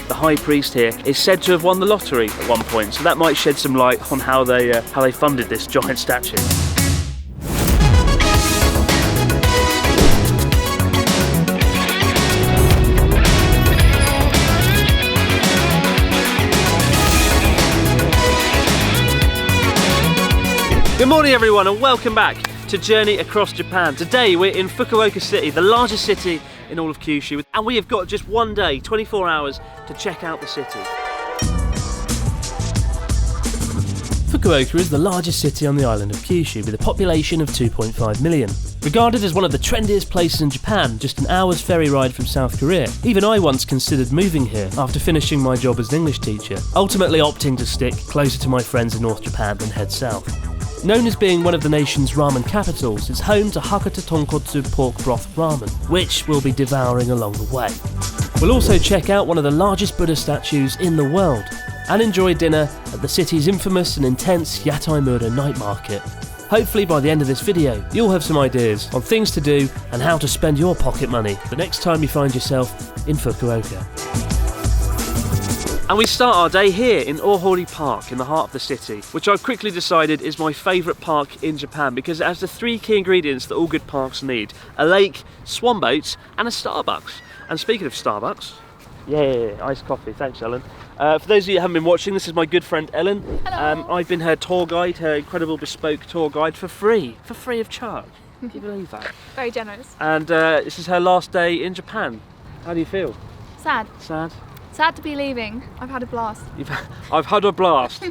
the high priest here, is said to have won the lottery at one point, so that might shed some light on how they funded this giant statue. Good morning everyone and welcome back to Journey Across Japan. Today we're in Fukuoka City, the largest city in all of Kyushu, and we have got just one day, 24 hours, to check out the city. Fukuoka is the largest city on the island of Kyushu with a population of 2.5 million. Regarded as one of the trendiest places in Japan, just an hour's ferry ride from South Korea. Even I once considered moving here after finishing my job as an English teacher, ultimately opting to stick closer to my friends in North Japan than head south. Known as being one of the nation's ramen capitals, it's home to Hakata Tonkotsu Pork broth ramen, which we'll be devouring along the way. We'll also check out one of the largest Buddha statues in the world, and enjoy dinner at the city's infamous and intense Yataimura night market. Hopefully by the end of this video, you'll have some ideas on things to do and how to spend your pocket money the next time you find yourself in Fukuoka. And we start our day here in Horny Park in the heart of the city, which I've quickly decided is my favourite park in Japan because it has the three key ingredients that all good parks need: a lake, swan boats and a Starbucks. And speaking of Starbucks, yeah, iced coffee, thanks Ellen. For those of you who haven't been watching, this is my good friend Ellen. Hello. I've been her tour guide, her incredible bespoke tour guide for free of charge. Can you believe that? Very generous. And this is her last day in Japan. How do you feel? Sad. Sad? Sad to be leaving. I've had a blast. I've had a blast.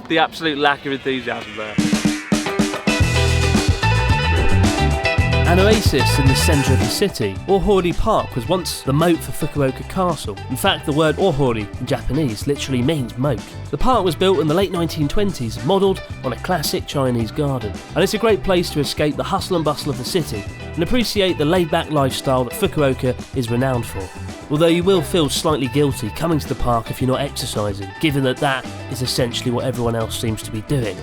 The absolute lack of enthusiasm there. An oasis in the centre of the city, Horny Park was once the moat for Fukuoka Castle. In fact, the word ohori in Japanese literally means moat. The park was built in the late 1920s, modelled on a classic Chinese garden. And it's a great place to escape the hustle and bustle of the city and appreciate the laid-back lifestyle that Fukuoka is renowned for. Although you will feel slightly guilty coming to the park if you're not exercising, given that that is essentially what everyone else seems to be doing.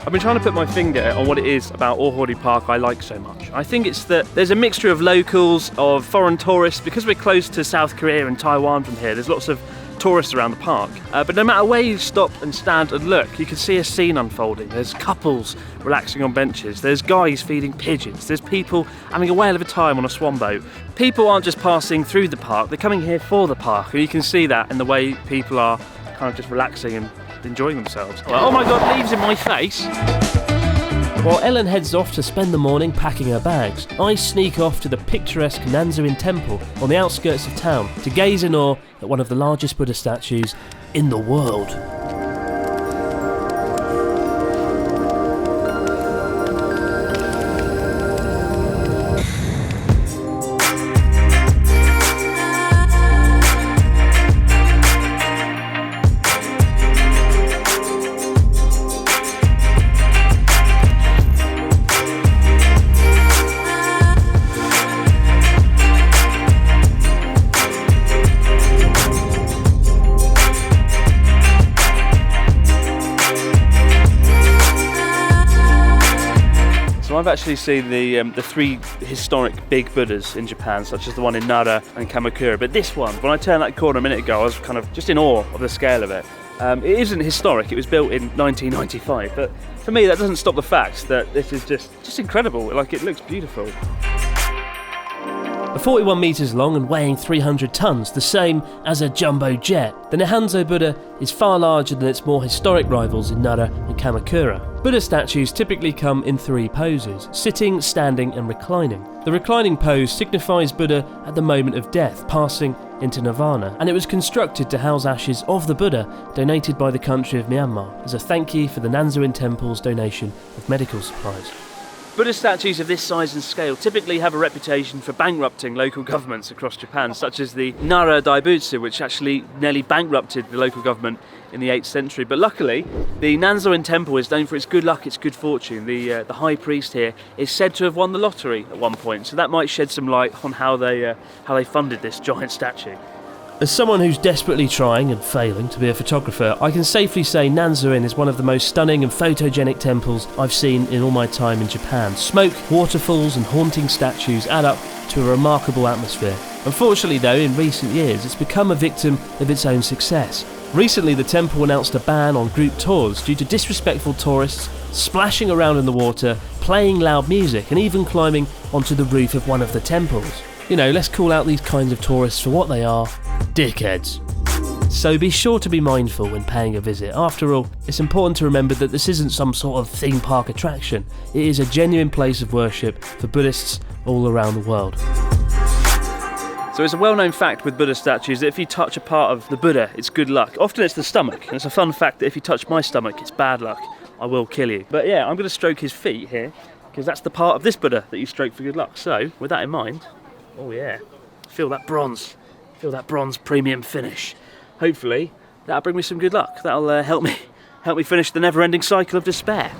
I've been trying to put my finger on what it is about Horny Park I like so much. I think it's that there's a mixture of locals, of foreign tourists. Because we're close to South Korea and Taiwan from here, there's lots of tourists around the park. But no matter where you stop and stand and look, you can see a scene unfolding. There's couples relaxing on benches, there's guys feeding pigeons, there's people having a whale of a time on a swan boat. People aren't just passing through the park, they're coming here for the park, and you can see that in the way people are kind of just relaxing and enjoying themselves. Oh my god, leaves in my face! While Ellen heads off to spend the morning packing her bags, I sneak off to the picturesque Nansemond Temple on the outskirts of town to gaze in awe at one of the largest Buddha statues in the world. I've actually seen the three historic big Buddhas in Japan, such as the one in Nara and Kamakura, but this one, when I turned that corner a minute ago, I was kind of just in awe of the scale of it. It isn't historic, it was built in 1995, but for me that doesn't stop the fact that this is just incredible, like it looks beautiful. 41 metres long and weighing 300 tonnes, the same as a jumbo jet, the Nihanzo Buddha is far larger than its more historic rivals in Nara and Kamakura. Buddha statues typically come in three poses: sitting, standing and reclining. The reclining pose signifies Buddha at the moment of death, passing into nirvana, and it was constructed to house ashes of the Buddha donated by the country of Myanmar as a thank you for the Nansemond Temple's donation of medical supplies. Buddha statues of this size and scale typically have a reputation for bankrupting local governments across Japan, such as the Nara Daibutsu, which actually nearly bankrupted the local government in the 8th century. But luckily, the Nansemond Temple is known for its good luck, its good fortune. The high priest here is said to have won the lottery at one point, so that might shed some light on how they funded this giant statue. As someone who's desperately trying and failing to be a photographer, I can safely say Nansemond is one of the most stunning and photogenic temples I've seen in all my time in Japan. Smoke, waterfalls and haunting statues add up to a remarkable atmosphere. Unfortunately though, in recent years, it's become a victim of its own success. Recently, the temple announced a ban on group tours due to disrespectful tourists splashing around in the water, playing loud music, and even climbing onto the roof of one of the temples. You know, let's call out these kinds of tourists for what they are: dickheads. So be sure to be mindful when paying a visit. After all, it's important to remember that this isn't some sort of theme park attraction. It is a genuine place of worship for Buddhists all around the world. So it's a well-known fact with Buddha statues that if you touch a part of the Buddha, it's good luck. Often it's the stomach, and it's a fun fact that if you touch my stomach, it's bad luck. I will kill you. But yeah, I'm going to stroke his feet here, because that's the part of this Buddha that you stroke for good luck. So, with that in mind, oh yeah, feel that bronze premium finish. Hopefully, that'll bring me some good luck. That'll help me finish the never-ending cycle of despair.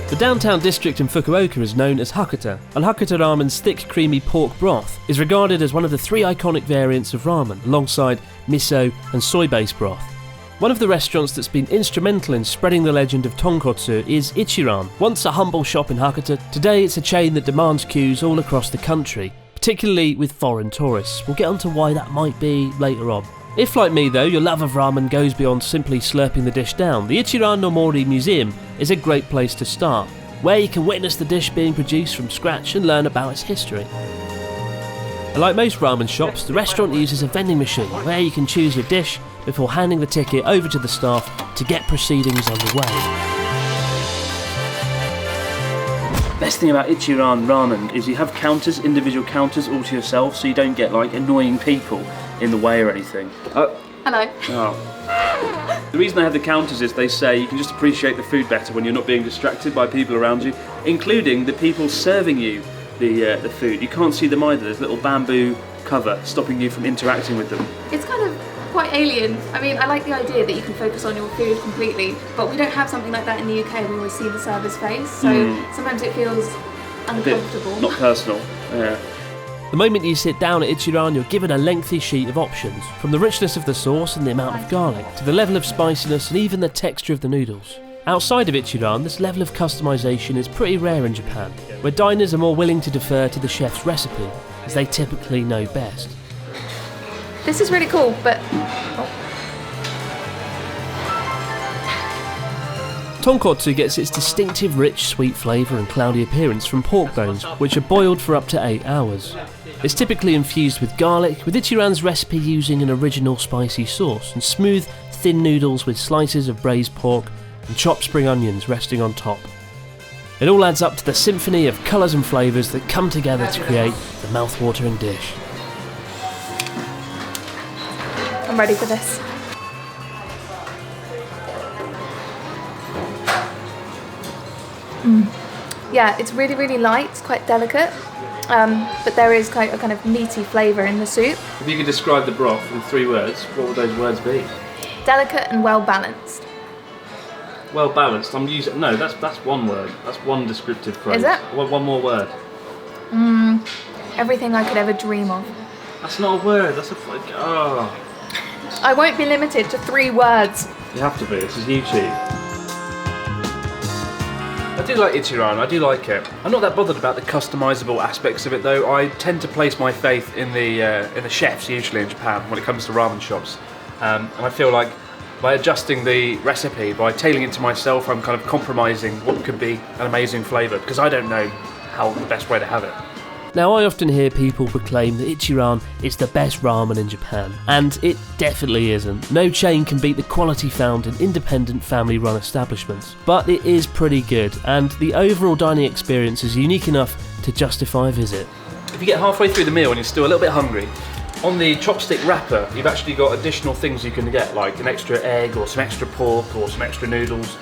The downtown district in Fukuoka is known as Hakata, and Hakata Ramen's thick, creamy pork broth is regarded as one of the 3 iconic variants of ramen, alongside miso and soy-based broth. One of the restaurants that's been instrumental in spreading the legend of Tonkotsu is Ichiran. Once a humble shop in Hakata, today it's a chain that demands queues all across the country, particularly with foreign tourists. We'll get onto why that might be later on. If, like me though, your love of ramen goes beyond simply slurping the dish down, the Ichiran no Mori Museum is a great place to start, where you can witness the dish being produced from scratch and learn about its history. And like most ramen shops, the restaurant uses a vending machine where you can choose your dish before handing the ticket over to the staff to get proceedings underway. Best thing about Ichiran ramen is you have counters, individual counters all to yourself, so you don't get like annoying people in the way or anything. Hello. Oh. The reason they have the counters is they say you can just appreciate the food better when you're not being distracted by people around you, including the people serving you the food. You can't see them either. There's a little bamboo cover stopping you from interacting with them. It's kind of quite alien. I mean, I like the idea that you can focus on your food completely, but we don't have something like that in the UK. We always see the server's face, so sometimes it feels uncomfortable. Not personal. Yeah. The moment you sit down at Ichiran, you're given a lengthy sheet of options, from the richness of the sauce and the amount of garlic, to the level of spiciness and even the texture of the noodles. Outside of Ichiran, this level of customisation is pretty rare in Japan, where diners are more willing to defer to the chef's recipe, as they typically know best. This is really cool, but... Tonkotsu gets its distinctive rich, sweet flavour and cloudy appearance from pork bones, which are boiled for up to 8 hours. It's typically infused with garlic, with Ichiran's recipe using an original spicy sauce, and smooth, thin noodles with slices of braised pork and chopped spring onions resting on top. It all adds up to the symphony of colours and flavours that come together to create the mouth-watering dish. I'm ready for this. Yeah, it's really, really light. It's quite delicate, but there is quite a kind of meaty flavour in the soup. If you could describe the broth in 3 words, what would those words be? Delicate and well balanced. Well balanced. I'm using that's one word. That's one descriptive phrase. Is it? One more word. Everything I could ever dream of. That's not a word. That's a I won't be limited to 3 words. You have to be. This is YouTube. I do like Ichiran, I do like it. I'm not that bothered about the customisable aspects of it though. I tend to place my faith in the chefs usually in Japan when it comes to ramen shops. And I feel like by adjusting the recipe, by tailoring it to myself, I'm kind of compromising what could be an amazing flavour because I don't know how the best way to have it. Now, I often hear people proclaim that Ichiran is the best ramen in Japan, and it definitely isn't. No chain can beat the quality found in independent family-run establishments, but it is pretty good, and the overall dining experience is unique enough to justify a visit. If you get halfway through the meal and you're still a little bit hungry, on the chopstick wrapper, you've actually got additional things you can get, like an extra egg or some extra pork or some extra noodles.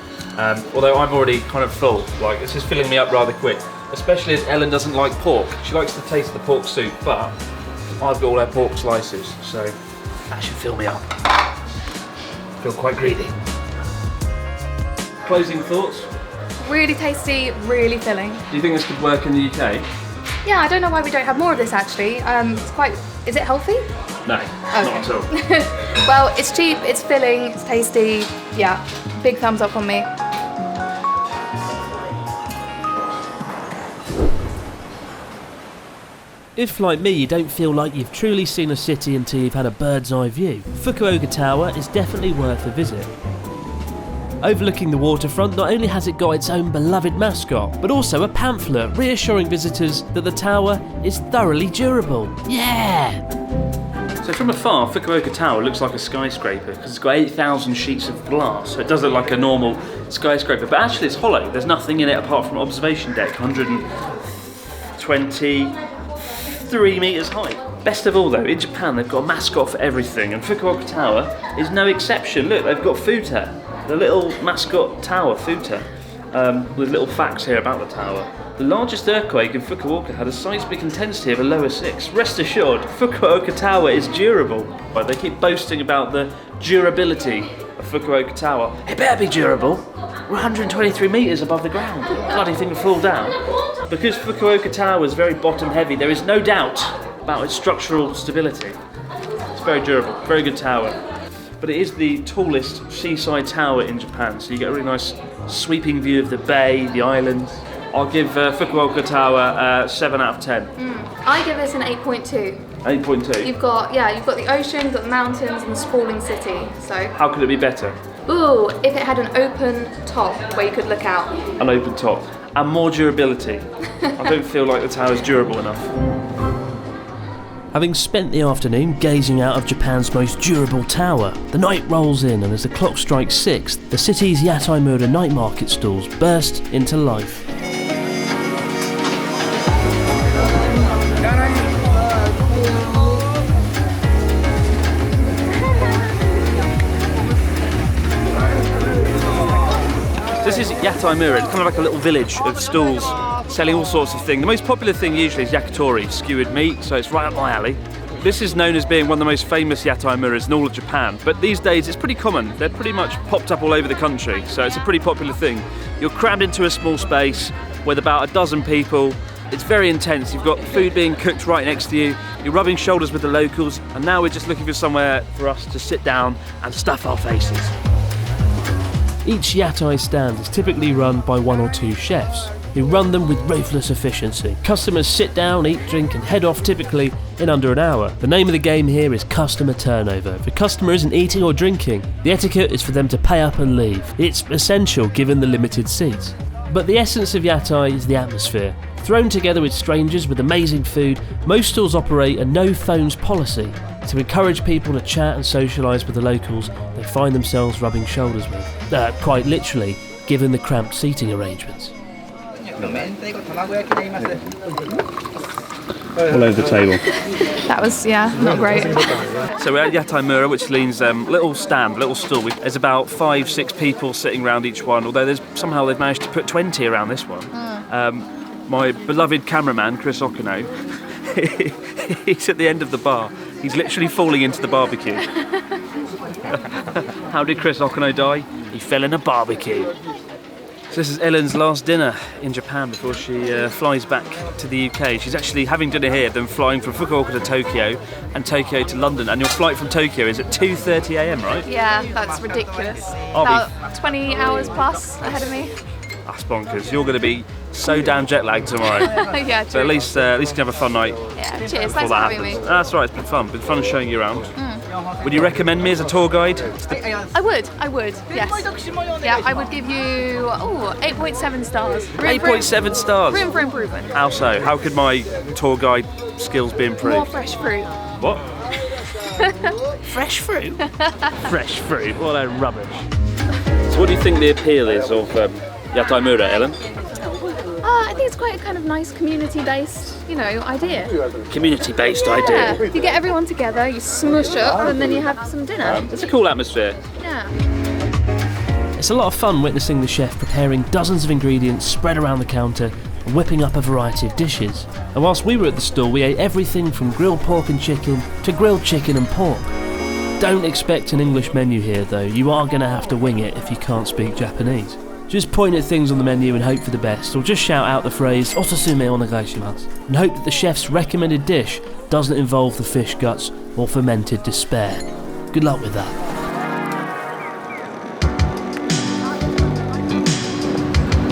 Although I'm already kind of full, like this is filling me up rather quick. Especially as Ellen doesn't like pork. She likes the taste of the pork soup, but I've got all her pork slices, so that should fill me up. I feel quite greedy. Closing thoughts? Really tasty, really filling. Do you think this could work in the UK? Yeah, I don't know why we don't have more of this actually. Is it healthy? No, Okay. not at all. Well, it's cheap, it's filling, it's tasty. Yeah, big thumbs up on me. If, like me, you don't feel like you've truly seen a city until you've had a bird's eye view, Fukuoka Tower is definitely worth a visit. Overlooking the waterfront, not only has it got its own beloved mascot, but also a pamphlet reassuring visitors that the tower is thoroughly durable. Yeah! So from afar, Fukuoka Tower looks like a skyscraper because it's got 8,000 sheets of glass, so it does look like a normal skyscraper, but actually it's hollow. There's nothing in it apart from an observation deck, 123 metres high. Best of all though, in Japan they've got a mascot for everything, and Fukuoka Tower is no exception. Look, they've got Futa, the little mascot tower, Futa, with little facts here about the tower. The largest earthquake in Fukuoka had a seismic intensity of a lower 6. Rest assured, Fukuoka Tower is durable. But they keep boasting about the durability of Fukuoka Tower. It better be durable. We're 123 metres above the ground. Bloody thing will fall down. Because Fukuoka Tower is very bottom heavy, there is no doubt about its structural stability. It's very durable, very good tower. But it is the tallest seaside tower in Japan, so you get a really nice sweeping view of the bay, the islands. I'll give Fukuoka Tower 7 out of 10. I give this an 8.2. 8.2? You've got the ocean, you've got the mountains and the sprawling city, so... How could it be better? Ooh, if it had an open top where you could look out. An open top. And more durability. I don't feel like the tower's durable enough. Having spent the afternoon gazing out of Japan's most durable tower, the night rolls in, and as the clock strikes 6, the city's Yataimura night market stalls burst into life. This is Yataimura, it's kind of like a little village of stalls selling all sorts of things. The most popular thing usually is yakitori, skewered meat, so it's right up my alley. This is known as being one of the most famous Yataimuras in all of Japan, but these days it's pretty common. They're pretty much popped up all over the country, so it's a pretty popular thing. You're crammed into a small space with about a dozen people. It's very intense. You've got food being cooked right next to you. You're rubbing shoulders with the locals, and now we're just looking for somewhere for us to sit down and stuff our faces. Each yatai stand is typically run by 1 or 2 chefs, who run them with ruthless efficiency. Customers sit down, eat, drink and head off typically in under an hour. The name of the game here is customer turnover. If a customer isn't eating or drinking, the etiquette is for them to pay up and leave. It's essential given the limited seats. But the essence of yatai is the atmosphere. Thrown together with strangers with amazing food, most stalls operate a no phones policy to encourage people to chat and socialise with the locals they find themselves rubbing shoulders with. Quite literally, given the cramped seating arrangements. All over the table. That was, not great. So we're at Yataimura, which means little stand, little stall. There's about 5-6 people sitting around each one, although somehow they've managed to put 20 around this one. My beloved cameraman, Chris Okino, he's at the end of the bar. He's literally falling into the barbecue. How did Chris Okino die? He fell in a barbecue. So this is Ellen's last dinner in Japan before she flies back to the UK. She's actually having dinner here, then flying from Fukuoka to Tokyo and Tokyo to London. And your flight from Tokyo is at 2:30 a.m, right? Yeah, that's ridiculous. About 20 hours plus ahead of me. That's bonkers. You're going to be so damn jet lagged tomorrow. Yeah, true. So at least you can have a fun night. Yeah, cheers. Thanks for having me. That's right, it's been fun. Been fun showing you around. Would you recommend me as a tour guide? I would, yes. Yeah, I would give you 8.7 stars. 8.7 stars? Room for improvement. How so? How could my tour guide skills be improved? More fresh fruit. What? Fresh fruit? Fresh fruit? What a rubbish. So what do you think the appeal is of Yataimura, Ellen? I think it's quite a kind of nice community-based, idea. Community-based Yeah, idea? you get everyone together, you smush up, and then you have some dinner. It's a cool atmosphere. Yeah. It's a lot of fun witnessing the chef preparing dozens of ingredients spread around the counter and whipping up a variety of dishes. And whilst we were at the stall, we ate everything from grilled pork and chicken to grilled chicken and pork. Don't expect an English menu here though, you are going to have to wing it if you can't speak Japanese. Just point at things on the menu and hope for the best, or just shout out the phrase "Osusume onegaishimasu" and hope that the chef's recommended dish doesn't involve the fish guts or fermented despair. Good luck with that.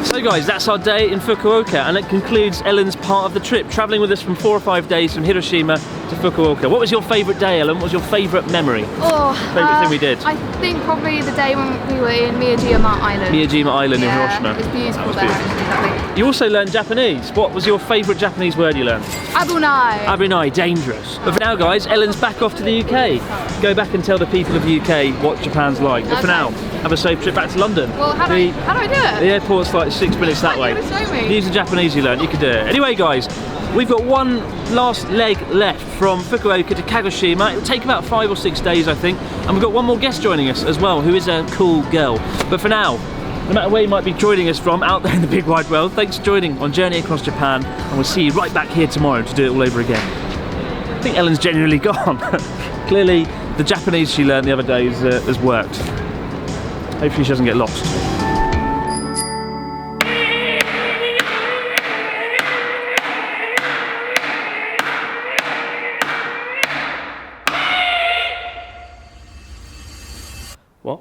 So guys, that's our day in Fukuoka, and it concludes Ellen's part of the trip, travelling with us from 4 or 5 days from Hiroshima to Fukuoka. What was your favourite day, Ellen? What was your favourite memory? Favourite thing we did? I think probably the day when we were in Miyajima Island. Miyajima Island in Hiroshima. It was beautiful That was there, beautiful. actually. You also learned Japanese. What was your favourite Japanese word you learned? Abunai. Abunai, dangerous. But for now, guys, Ellen's back off to the UK. Go back and tell the people of the UK what Japan's like. But for now, have a safe trip back to London. Well, how do I do it? The airport's like 6 minutes that way. You're gonna show me. Use the Japanese you learned, you can do it. Anyway, guys, we've got one last leg left from Fukuoka to Kagoshima. It'll take about 5 or 6 days, I think. And we've got one more guest joining us as well, who is a cool girl. But for now, no matter where you might be joining us from out there in the big wide world, thanks for joining on Journey Across Japan, and we'll see you right back here tomorrow to do it all over again. I think Ellen's genuinely gone. Clearly, the Japanese she learned the other day has worked. Hopefully she doesn't get lost. What?